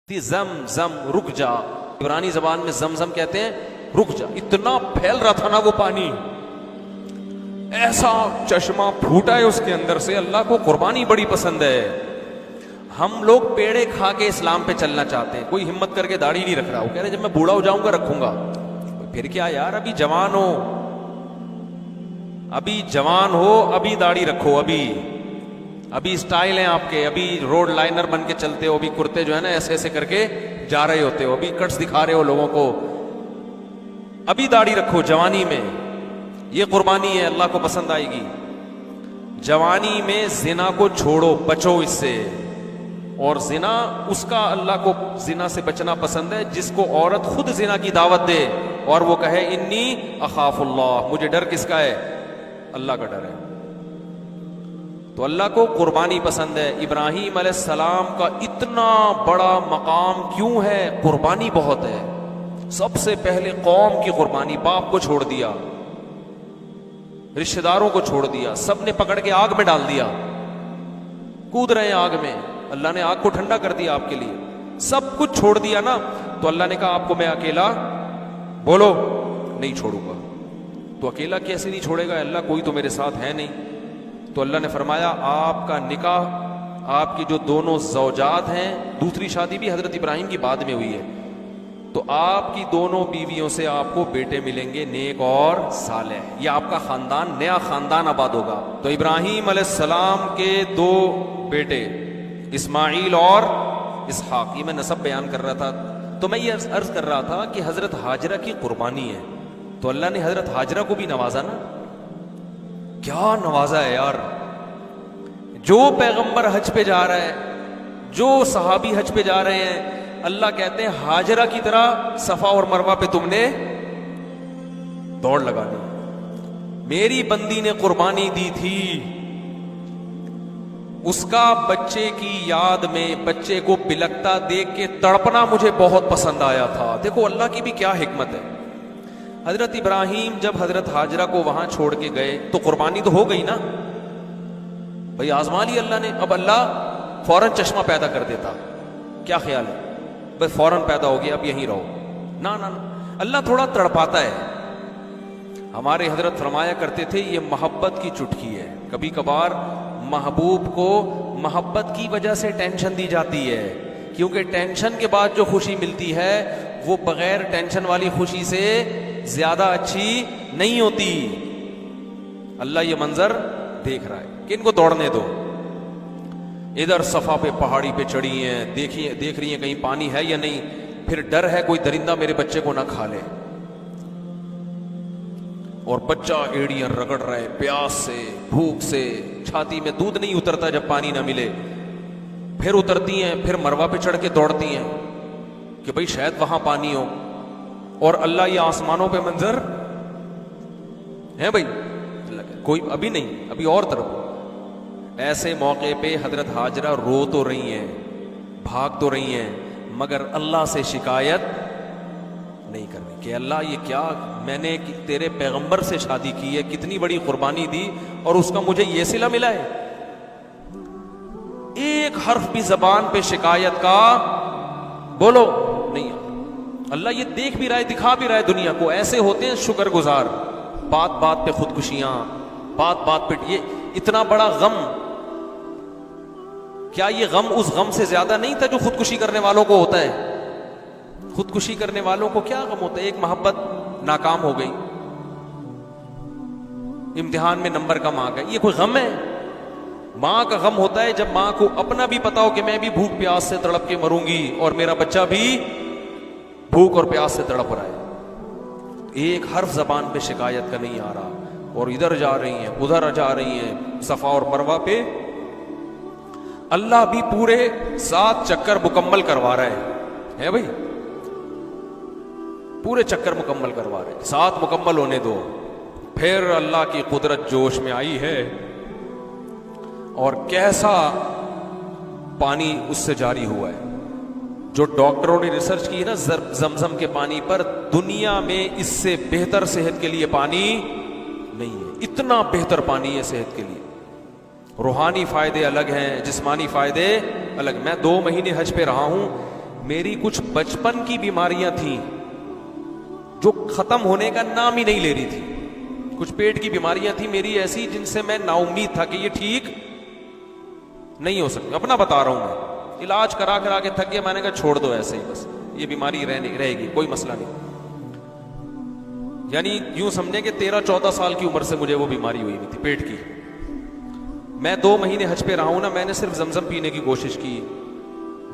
زم زم رک جا، عبرانی زبان میں زمزم کہتے ہیں رک جا. اتنا پھیل رہا تھا نا وہ پانی، ایسا چشمہ پھوٹا ہے اس کے اندر سے. اللہ کو قربانی بڑی پسند ہے. ہم لوگ پیڑے کھا کے اسلام پہ چلنا چاہتے ہیں. کوئی ہمت کر کے داڑھی نہیں رکھ رہا، وہ کہہ رہے جب میں بوڑھا ہو جاؤں گا رکھوں گا. پھر کیا یار، ابھی جوان ہو، ابھی جوان ہو، ابھی داڑھی رکھو. ابھی اسٹائل ہیں آپ کے، ابھی روڈ لائنر بن کے چلتے ہو، ابھی کرتے جو ہے نا ایسے ایسے کر کے جا رہے ہوتے ہو، ابھی کٹس دکھا رہے ہو لوگوں کو. ابھی داڑھی رکھو جوانی میں، یہ قربانی ہے، اللہ کو پسند آئے گی. جوانی میں زنا کو چھوڑو، بچو اس سے. اور زنا اس کا اللہ کو زنا سے بچنا پسند ہے جس کو عورت خود زنا کی دعوت دے اور وہ کہے انی اخاف اللہ، مجھے ڈر کس کا ہے؟ اللہ کا ڈر ہے. تو اللہ کو قربانی پسند ہے. ابراہیم علیہ السلام کا اتنا بڑا مقام کیوں ہے؟ قربانی بہت ہے. سب سے پہلے قوم کی قربانی، باپ کو چھوڑ دیا، رشتہ داروں کو چھوڑ دیا، سب نے پکڑ کے آگ میں ڈال دیا، کود رہے ہیں آگ میں. اللہ نے آگ کو ٹھنڈا کر دیا آپ کے لیے، سب کچھ چھوڑ دیا نا. تو اللہ نے کہا آپ کو میں اکیلا بولو نہیں چھوڑوں گا. تو اکیلا کیسے نہیں چھوڑے گا اللہ؟ کوئی تو میرے ساتھ ہے نہیں. تو اللہ نے فرمایا آپ کا نکاح، آپ کی جو دونوں زوجات ہیں، دوسری شادی بھی حضرت ابراہیم کی بعد میں ہوئی ہے، تو آپ کی دونوں بیویوں سے آپ کو بیٹے ملیں گے نیک اور صالح. یہ آپ کا خاندان، نیا خاندان آباد ہوگا. تو ابراہیم علیہ السلام کے دو بیٹے اسماعیل اور اسحاق، یہ میں نسب بیان کر رہا تھا. تو میں یہ عرض کر رہا تھا کہ حضرت ہاجرہ کی قربانی ہے، تو اللہ نے حضرت ہاجرہ کو بھی نوازا نا. کیا نوازا ہے یار. جو پیغمبر حج پہ جا رہا ہے، جو صحابی حج پہ جا رہے ہیں، اللہ کہتے ہیں ہاجرہ کی طرح صفا اور مروہ پہ تم نے دوڑ لگا دی. میری بندی نے قربانی دی تھی، اس کا بچے کی یاد میں بچے کو بلکتا دیکھ کے تڑپنا مجھے بہت پسند آیا تھا. دیکھو اللہ کی بھی کیا حکمت ہے. حضرت ابراہیم جب حضرت ہاجرہ کو وہاں چھوڑ کے گئے تو قربانی تو ہو گئی نا بھئی، آزما لی اللہ نے. اب اللہ فوراً چشمہ پیدا کر دیتا، کیا خیال ہے؟ بس فوراً پیدا ہو گیا اب یہیں رہو. نا نا نا، اللہ تھوڑا تڑپاتا ہے. ہمارے حضرت فرمایا کرتے تھے یہ محبت کی چٹکی ہے. کبھی کبھار محبوب کو محبت کی وجہ سے ٹینشن دی جاتی ہے، کیونکہ ٹینشن کے بعد جو خوشی ملتی ہے وہ بغیر ٹینشن والی خوشی سے زیادہ اچھی نہیں ہوتی. اللہ یہ منظر دیکھ رہا ہے کہ ان کو دوڑنے دو. ادھر صفا پہ پہاڑی پہ چڑھی ہیں، دیکھ رہی ہیں کہیں پانی ہے یا نہیں، پھر ڈر ہے کوئی درندہ میرے بچے کو نہ کھا لے. اور بچہ ایڑیاں رگڑ رہا ہے پیاس سے، بھوک سے، چھاتی میں دودھ نہیں اترتا جب پانی نہ ملے. پھر اترتی ہیں، پھر مروہ پہ چڑھ کے دوڑتی ہیں کہ بھئی شاید وہاں پانی ہو. اور اللہ یہ آسمانوں پہ منظر ہے بھئی، کوئی ابھی نہیں، ابھی اور طرف. ایسے موقع پہ حضرت ہاجرہ رو تو رہی ہیں، بھاگ تو رہی ہیں، مگر اللہ سے شکایت نہیں کر رہی کہ اللہ یہ کیا، میں نے تیرے پیغمبر سے شادی کی ہے، کتنی بڑی قربانی دی اور اس کا مجھے یہ صلہ ملا ہے. ایک حرف بھی زبان پہ شکایت کا بولو نہیں. اللہ یہ دیکھ بھی رہا ہے، دکھا بھی رہا ہے دنیا کو. ایسے ہوتے ہیں شکر گزار. بات بات پہ خودکشیاں، بات بات پہ یہ اتنا بڑا غم. کیا یہ غم اس غم سے زیادہ نہیں تھا جو خودکشی کرنے والوں کو ہوتا ہے؟ خودکشی کرنے والوں کو کیا غم ہوتا ہے؟ ایک محبت ناکام ہو گئی، امتحان میں نمبر کم آ گئے، یہ کوئی غم ہے؟ ماں کا غم ہوتا ہے جب ماں کو اپنا بھی پتا ہو کہ میں بھی بھوک پیاس سے تڑپ کے مروں گی اور میرا بچہ بھی بھوک اور پیاس سے تڑپ رہا ہے. ایک حرف زبان پہ شکایت کا نہیں آ رہا. اور ادھر جا رہی ہیں، ادھر جا رہی ہیں، صفا اور مروہ پہ اللہ بھی پورے 7 چکر مکمل کروا رہا ہے بھائی، پورے چکر مکمل کروا رہے ہیں. 7 مکمل ہونے دو. پھر اللہ کی قدرت جوش میں آئی ہے اور کیسا پانی اس سے جاری ہوا ہے. جو ڈاکٹروں نے ریسرچ کی ہے نا زمزم کے پانی پر، دنیا میں اس سے بہتر صحت کے لیے پانی نہیں ہے. اتنا بہتر پانی ہے صحت کے لیے. روحانی فائدے الگ ہیں، جسمانی فائدے الگ. میں 2 مہینے حج پہ رہا ہوں، میری کچھ بچپن کی بیماریاں تھیں جو ختم ہونے کا نام ہی نہیں لے رہی تھی. کچھ پیٹ کی بیماریاں تھیں میری ایسی جن سے میں نا امید تھا کہ یہ ٹھیک نہیں ہو سکتی. اپنا بتا رہا ہوں میں, علاج کرا کرا کے تھک گیا. میں نے کہا چھوڑ دو ایسے ہی, بس یہ بیماری رہے گی, کوئی مسئلہ نہیں. یعنی یوں سمجھیں کہ 13-14 سال کی عمر سے مجھے وہ بیماری ہوئی تھی پیٹ کی. میں 2 مہینے حج پہ رہا ہوں نا, میں نے صرف زمزم پینے کی کوشش کی.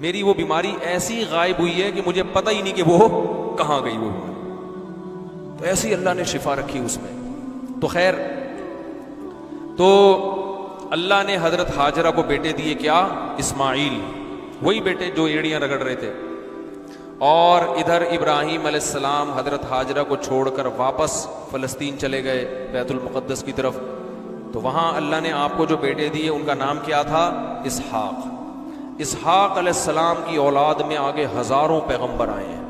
میری وہ بیماری ایسی غائب ہوئی ہے کہ مجھے پتہ ہی نہیں کہ وہ کہاں گئی وہ بیماری. تو ایسی اللہ نے شفا رکھی اس میں. تو خیر, تو اللہ نے حضرت ہاجرہ کو بیٹے دیے, کیا؟ اسماعیل, وہی بیٹے جو ایڑیاں رگڑ رہے تھے. اور ادھر ابراہیم علیہ السلام حضرت ہاجرہ کو چھوڑ کر واپس فلسطین چلے گئے, بیت المقدس کی طرف. تو وہاں اللہ نے آپ کو جو بیٹے دیے ان کا نام کیا تھا؟ اسحاق. اسحاق علیہ السلام کی اولاد میں آگے ہزاروں پیغمبر آئے ہیں,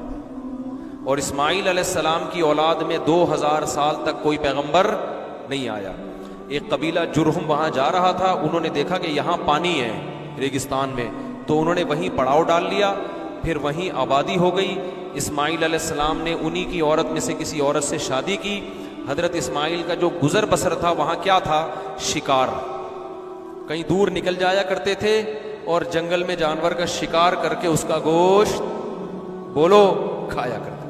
اور اسماعیل علیہ السلام کی اولاد میں 2000 سال تک کوئی پیغمبر نہیں آیا. ایک قبیلہ جرہم وہاں جا رہا تھا, انہوں نے دیکھا کہ یہاں پانی ہے ریگستان میں, تو انہوں نے وہیں پڑاؤ ڈال لیا, پھر وہیں آبادی ہو گئی. اسماعیل علیہ السلام نے انہی کی عورت میں سے کسی عورت سے شادی کی. حضرت اسماعیل کا جو گزر بسر تھا وہاں کیا تھا؟ شکار. کہیں دور نکل جایا کرتے تھے اور جنگل میں جانور کا شکار کر کے اس کا گوشت بولو کھایا کرتے.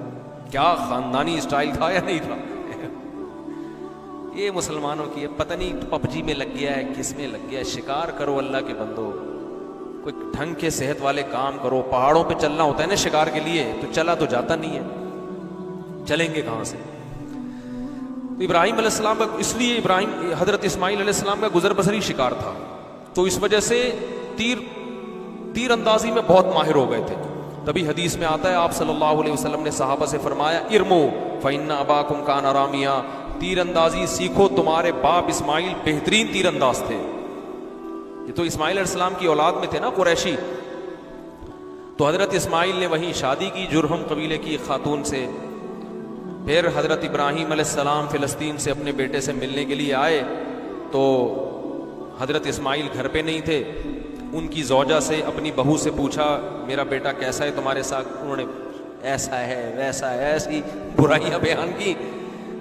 کیا خاندانی اسٹائل تھا یا نہیں تھا؟ یہ مسلمانوں کی ہے, پتہ نہیں پب جی میں لگ گیا ہے, کس میں لگ گیا ہے. شکار کرو اللہ کے بندو, کوئی ڈھنگ کے صحت والے کام کرو. پہاڑوں پہ چلنا ہوتا ہے نا شکار کے لیے, تو چلا تو جاتا نہیں ہے, چلیں گے کہاں سے؟ تو ابراہیم علیہ السلام کا, اس لیے حضرت اسماعیل علیہ السلام کا گزر بسر ہی شکار تھا, تو اس وجہ سے تیر اندازی میں بہت ماہر ہو گئے تھے. تبھی حدیث میں آتا ہے آپ صلی اللہ علیہ وسلم نے صحابہ سے فرمایا, ارمو فإن أباكم كان راميا, تیر اندازی سیکھو, تمہارے باپ اسماعیل بہترین تیر انداز تھے. یہ تو اسماعیل علیہ السلام کی اولاد میں تھے نا, قریشی. تو حضرت اسماعیل نے وہیں شادی کی جرہم قبیلے کی خاتون سے. پھر حضرت ابراہیم علیہ السلام فلسطین سے اپنے بیٹے سے ملنے کے لیے آئے, تو حضرت اسماعیل گھر پہ نہیں تھے. ان کی زوجہ سے, اپنی بہو سے پوچھا میرا بیٹا کیسا ہے تمہارے ساتھ؟ انہوں نے ایسا ہے ویسا ہے, ایسی برائیاں بیان کی.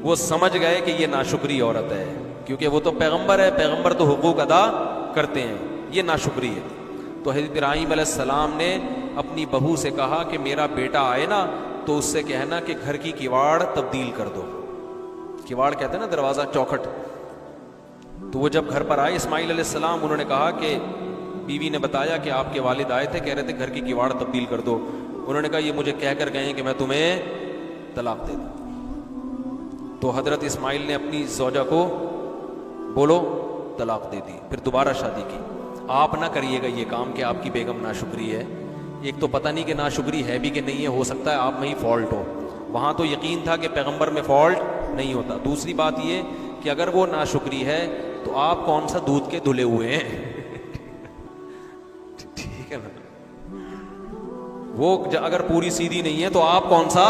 وہ سمجھ گئے کہ یہ ناشکری عورت ہے, کیونکہ وہ تو پیغمبر ہے, پیغمبر تو حقوق ادا کرتے ہیں, یہ ناشکری ہے. تو حضرت ابراہیم علیہ السلام نے اپنی بہو سے کہا کہ میرا بیٹا آئے نا تو اس سے کہنا کہ گھر کی کیواڑ تبدیل کر دو. کیواڑ کہتے ہیں نا دروازہ, چوکھٹ. تو وہ جب گھر پر آئے اسماعیل علیہ السلام, انہوں نے کہا کہ بیوی نے بتایا کہ آپ کے والد آئے تھے, کہہ رہے تھے گھر کی کیواڑ تبدیل کر دو. انہوں نے کہا یہ مجھے کہہ کر گئے کہ میں تمہیں طلاق دے دوں. تو حضرت اسماعیل نے اپنی زوجہ کو بولو طلاق دے دی, پھر دوبارہ شادی کی. آپ نہ کریے گا یہ کام کہ آپ کی بیگم ناشکری ہے. ایک تو پتہ نہیں کہ ناشکری ہے بھی کہ نہیں ہے, ہو سکتا ہے آپ میں ہی فالٹ ہو. وہاں تو یقین تھا کہ پیغمبر میں فالٹ نہیں ہوتا. دوسری بات یہ کہ اگر وہ ناشکری ہے تو آپ کون سا دودھ کے دھلے ہوئے ہیں؟ ٹھیک ہے نا, وہ اگر پوری سیدھی نہیں ہے تو آپ کون سا,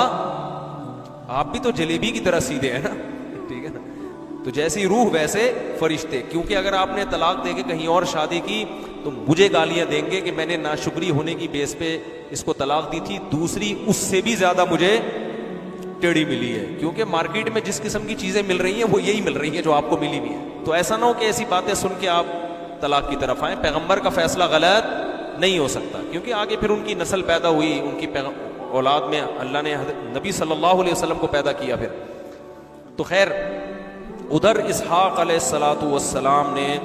آپ بھی تو جلیبی کی طرح سیدھے ہیں نا, ٹھیک ہے نا. تو جیسی روح ویسے فرشتے, کیونکہ اگر آپ نے طلاق دے کے کہیں اور شادی کی تو مجھے گالیاں دیں گے کہ میں نے ناشکری ہونے کی بیس پہ اس کو طلاق دی تھی. دوسری اس سے بھی زیادہ مجھے ٹیڑھی ملی ہے, کیونکہ مارکیٹ میں جس قسم کی چیزیں مل رہی ہیں وہ یہی مل رہی ہیں جو آپ کو ملی ہوئی ہیں. تو ایسا نہ ہو کہ ایسی باتیں سن کے آپ طلاق کی طرف آئیں. پیغمبر کا فیصلہ غلط نہیں ہو سکتا, کیونکہ آگے پھر ان کی نسل پیدا ہوئی, ان کی اولاد میں اللہ نے نبی صلی اللہ علیہ وسلم کو پیدا کیا. پھر تو خیر, ادھر اسحاق علیہ السلام نے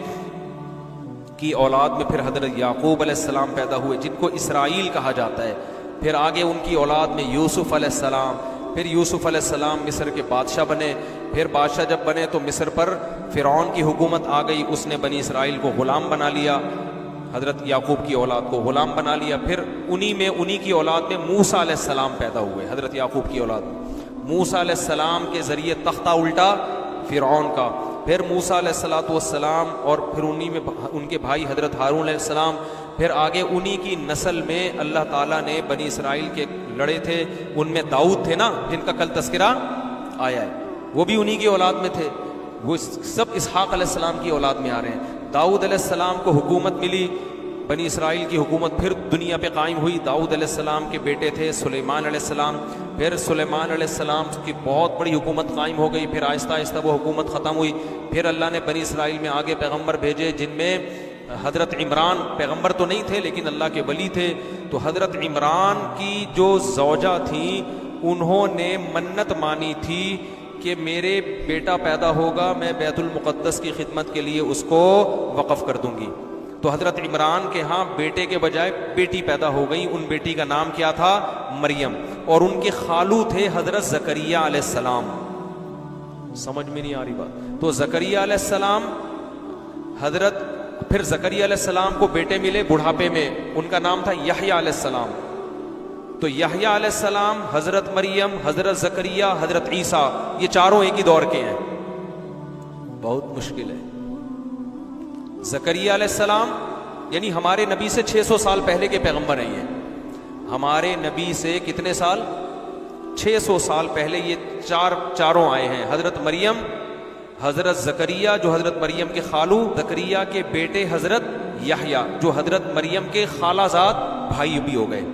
کی اولاد میں پھر حضرت یعقوب علیہ السلام پیدا ہوئے, جن کو اسرائیل کہا جاتا ہے. پھر آگے ان کی اولاد میں یوسف علیہ السلام, پھر یوسف علیہ السلام مصر کے بادشاہ بنے. پھر بادشاہ جب بنے تو مصر پر فرعون کی حکومت آ گئی, اس نے بنی اسرائیل کو غلام بنا لیا, حضرت یعقوب کی اولاد کو غلام بنا لیا. پھر انہی کی اولاد میں موسیٰ علیہ السلام پیدا ہوئے, حضرت یعقوب کی اولاد. موسیٰ علیہ السلام کے ذریعے تختہ الٹا فرعون کا. پھر موسیٰ علیہ السلام اور پھر انہی میں ان کے بھائی حضرت ہارون علیہ السلام. پھر آگے انہی کی نسل میں اللہ تعالیٰ نے بنی اسرائیل کے لڑے تھے, ان میں داؤد تھے نا جن کا کل تذکرہ آیا ہے, وہ بھی انہی کی اولاد میں تھے. وہ سب اسحاق علیہ السلام کی اولاد میں آ رہے ہیں. داؤد علیہ السلام کو حکومت ملی بنی اسرائیل کی حکومت پھر دنیا پہ قائم ہوئی. داؤد علیہ السلام کے بیٹے تھے سلیمان علیہ السلام. پھر سلیمان علیہ السلام کی بہت بڑی حکومت قائم ہو گئی. پھر آہستہ آہستہ وہ حکومت ختم ہوئی. پھر اللہ نے بنی اسرائیل میں آگے پیغمبر بھیجے جن میں حضرت عمران پیغمبر تو نہیں تھے لیکن اللہ کے ولی تھے. تو حضرت عمران کی جو زوجہ تھیں انہوں نے منت مانی تھی کہ میرے بیٹا پیدا ہوگا میں بیت المقدس کی خدمت کے لیے اس کو وقف کر دوں گی. تو حضرت عمران کے ہاں بیٹے کے بجائے بیٹی پیدا ہو گئی. ان بیٹی کا نام کیا تھا؟ مریم. اور ان کے خالو تھے حضرت زکریا علیہ السلام. سمجھ میں نہیں آ رہی بات؟ تو زکریا علیہ السلام پھر زکریا علیہ السلام کو بیٹے ملے بڑھاپے میں. ان کا نام تھا یحییٰ علیہ السلام. تو یحییٰ علیہ السلام، حضرت مریم، حضرت زکریا، حضرت عیسیٰ، یہ چاروں ایک ہی دور کے ہیں. بہت مشکل ہے. زکریا علیہ السلام یعنی ہمارے نبی سے 600 سال پہلے کے پیغمبر ہیں. یہ ہمارے نبی سے کتنے سال؟ 600 سال پہلے یہ چاروں آئے ہیں. حضرت مریم، حضرت زکریا جو حضرت مریم کے خالو، زکریا کے بیٹے حضرت یحییٰ جو حضرت مریم کے خالہ زاد بھائی بھی ہو گئے،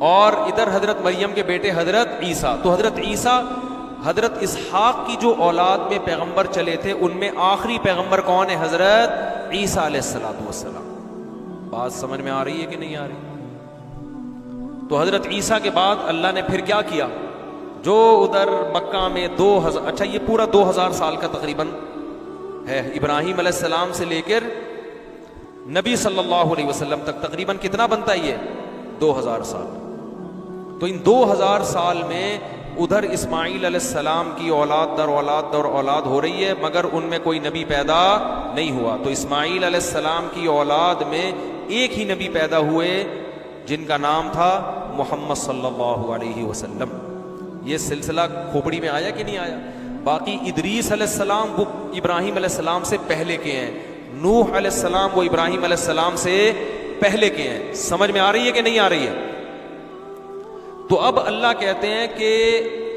اور ادھر حضرت مریم کے بیٹے حضرت عیسیٰ. تو حضرت عیسیٰ حضرت اسحاق کی جو اولاد میں پیغمبر چلے تھے ان میں آخری پیغمبر کون ہے؟ حضرت عیسیٰ علیہ السلام. بات سمجھ میں آ رہی ہے کہ نہیں آ رہی؟ تو حضرت عیسیٰ کے بعد اللہ نے پھر کیا کیا؟ جو ادھر مکہ میں 2000 اچھا یہ پورا 2000 سال کا تقریباً ہے، ابراہیم علیہ السلام سے لے کر نبی صلی اللہ علیہ وسلم تک تقریباً کتنا بنتا ہے یہ؟ 2000 سال. تو ان 2000 سال میں ادھر اسماعیل علیہ السلام کی اولاد در اولاد در اولاد ہو رہی ہے مگر ان میں کوئی نبی پیدا نہیں ہوا. تو اسماعیل علیہ السلام کی اولاد میں ایک ہی نبی پیدا ہوئے جن کا نام تھا محمد صلی اللہ علیہ وسلم. یہ سلسلہ کھوپڑی میں آیا کہ نہیں آیا؟ باقی ادریس علیہ السلام وہ ابراہیم علیہ السلام سے پہلے کے ہیں. نوح علیہ السلام وہ ابراہیم علیہ السلام سے پہلے کے ہیں. سمجھ میں آ رہی ہے کہ نہیں آ رہی ہے؟ تو اب اللہ کہتے ہیں کہ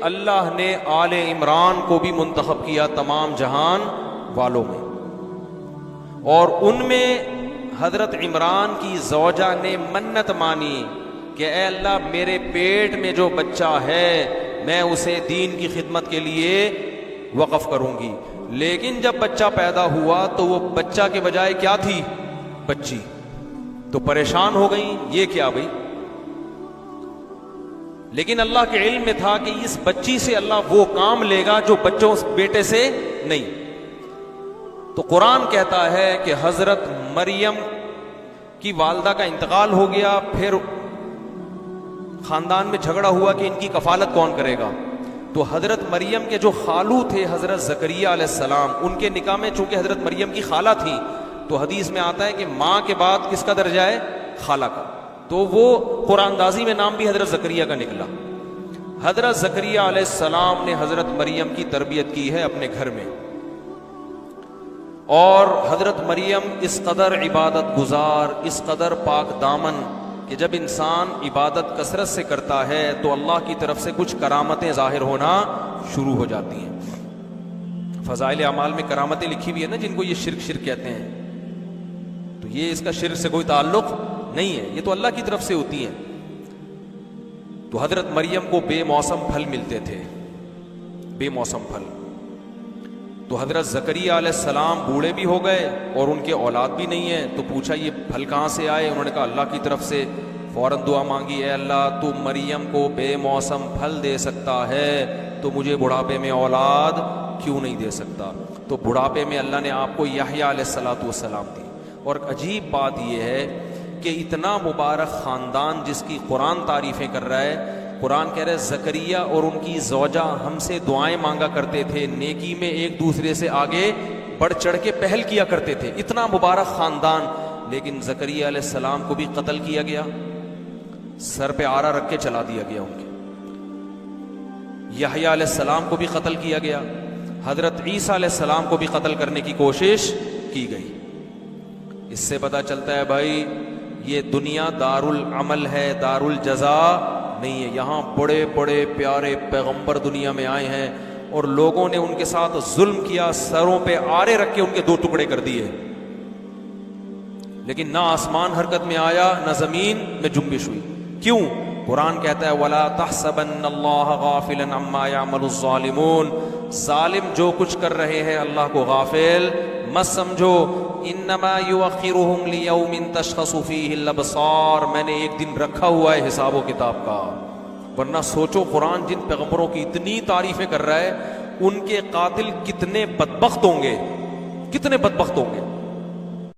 اللہ نے آل عمران کو بھی منتخب کیا تمام جہان والوں میں، اور ان میں حضرت عمران کی زوجہ نے منت مانی کہ اے اللہ میرے پیٹ میں جو بچہ ہے میں اسے دین کی خدمت کے لیے وقف کروں گی. لیکن جب بچہ پیدا ہوا تو وہ بچہ کے بجائے کیا تھی؟ بچی. تو پریشان ہو گئی یہ کیا بھائی؟ لیکن اللہ کے علم میں تھا کہ اس بچی سے اللہ وہ کام لے گا جو بچوں بیٹے سے نہیں. تو قرآن کہتا ہے کہ حضرت مریم کی والدہ کا انتقال ہو گیا، پھر خاندان میں جھگڑا ہوا کہ ان کی کفالت کون کرے گا. تو حضرت مریم کے جو خالو تھے حضرت زکریا علیہ السلام، ان کے نکاح میں چونکہ حضرت مریم کی خالہ تھی تو حدیث میں آتا ہے کہ ماں کے بعد کس کا درجہ ہے؟ خالہ کا. تو وہ قرآن اندازی میں نام بھی حضرت زکریا کا نکلا. حضرت زکریا علیہ السلام نے حضرت مریم کی تربیت کی ہے اپنے گھر میں، اور حضرت مریم اس قدر عبادت گزار، اس قدر پاک دامن کہ جب انسان عبادت کثرت سے کرتا ہے تو اللہ کی طرف سے کچھ کرامتیں ظاہر ہونا شروع ہو جاتی ہیں. فضائل اعمال میں کرامتیں لکھی ہوئی ہے نا جن کو یہ شرک کہتے ہیں، تو یہ اس کا شرک سے کوئی تعلق نہیں ہے، یہ تو اللہ کی طرف سے ہوتی ہیں. تو حضرت مریم کو بے موسم پھل ملتے تھے، بے موسم پھل. تو حضرت زکریا علیہ السلام بوڑھے بھی ہو گئے اور ان کے اولاد بھی نہیں ہے. تو پوچھا یہ پھل کہاں سے آئے؟ انہوں نے کہا اللہ کی طرف سے. فوراً دعا مانگی، اے اللہ تو مریم کو بے موسم پھل دے سکتا ہے تو مجھے بڑھاپے میں اولاد کیوں نہیں دے سکتا؟ تو بڑھاپے میں اللہ نے آپ کو یحییٰ علیہ السلام دی. اور عجیب بات یہ ہے کہ اتنا مبارک خاندان جس کی قرآن تعریفیں کر رہا ہے، قرآن کہہ رہے زکریا اور ان کی زوجہ ہم سے دعائیں مانگا کرتے تھے، نیکی میں ایک دوسرے سے آگے بڑھ چڑھ کے پہل کیا کرتے تھے. اتنا مبارک خاندان، لیکن زکریا علیہ السلام کو بھی قتل کیا گیا، سر پہ آرا رکھ کے چلا دیا گیا ان کے. یحییٰ علیہ السلام کو بھی قتل کیا گیا، حضرت عیسیٰ علیہ السلام کو بھی قتل کرنے کی کوشش کی گئی. اس سے پتہ چلتا ہے بھائی یہ دنیا دار العمل ہے، دار الجزا نہیں ہے. یہاں بڑے بڑے پیارے پیغمبر دنیا میں آئے ہیں اور لوگوں نے ان کے ساتھ ظلم کیا، سروں پہ آرے رکھ کے ان کے دو ٹکڑے کر دیے. لیکن نہ آسمان حرکت میں آیا نہ زمین میں جنبش ہوئی. کیوں؟ قرآن کہتا ہے وَلَا تَحْسَبَنَّ اللَّهَ غَافِلًا عَمَّا يَعْمَلُ الظَّالِمُونَ. ظالم جو کچھ کر رہے ہیں اللہ کو غافل مت سمجھو. انما یؤخرهم لیوم تشخص فیہ الابصار. میں نے ایک دن رکھا ہوا ہے حساب و کتاب کا. ورنہ سوچو قرآن جن پیغمبروں کی اتنی تعریفیں کر رہا ہے ان کے قاتل کتنے بدبخت ہوں گے, کتنے بدبخت ہوں گے.